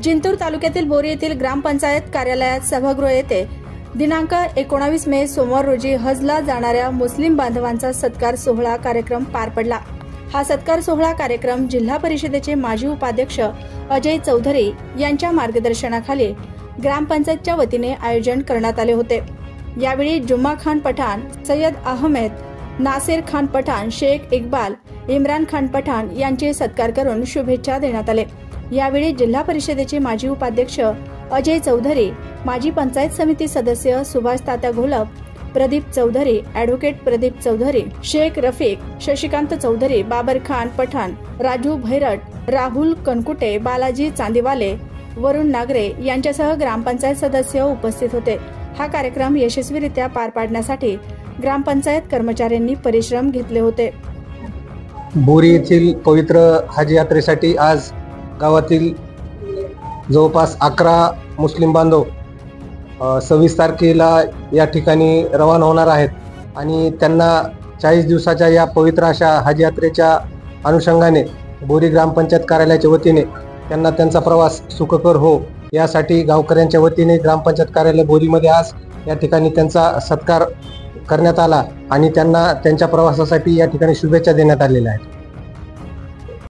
जिंतूर तालुक्यातील बोरी येथील ग्रामपंचायत कार्यालयात सभागृह येथे दिनांक 19 मे सोमवार रोजी हजला जाणाऱ्या मुस्लिम बांधवांचा सत्कार सोहळा कार्यक्रम पार पडला। हा सत्कार सोहळा कार्यक्रम जिल्हा परिषदेचे माजी उपाध्यक्ष अजय चौधरी यांच्या मार्गदर्शनाखाली ग्रामपंचायतच्या वतीने आयोजन करण्यात आले होते। यावेळी जुम्मा खान पठाण, सय्यद अहमेद, नासिर खान पठाण, शेख इक्बाल, इम्रान खान पठाण यांचे सत्कार करून शुभेच्छा देण्यात आले। यावेळी जिल्हा परिषदेचे माजी उपाध्यक्ष अजय चौधरी, माजी पंचायत समिती सदस्य सुभाष तात्या घोलप, प्रदीप चौधरी, ॲडव्होकेट प्रदीप चौधरी, शेख रफीक, शशिकांत चौधरी, बाबर खान पठाण, राजू भैरट, राहुल कनकुटे, बालाजी चांदीवाले, वरुण नागरे यांच्यासह ग्रामपंचायत सदस्य उपस्थित होते। हा कार्यक्रम यशस्वीरित्या पार पाडण्यासाठी ग्रामपंचायत कर्मचाऱ्यांनी परिश्रम घेतले होते। बोरी येथील पवित्र हज यात्रेसाठी आज गावातील जवळपास 11 मुस्लिम बांधव 26 तारखेला या ठिकाणी रवाना होणार आहेत आणि त्यांना 40 दिवसाच्या या पवित्र अशा हज यात्रेच्या अनुषंगाने बोरी ग्रामपंचायत कार्यालयाच्या वतीने त्यांना त्यांचा प्रवास सुखकर हो यासाठी गावकऱ्यांच्या वतीने ग्रामपंचायत कार्यालय बोरीमध्ये आज या ठिकाणी त्यांचा सत्कार करण्यात आला आणि त्यांना त्यांच्या प्रवासासाठी या ठिकाणी शुभेच्छा देण्यात आलेल्या आहेत।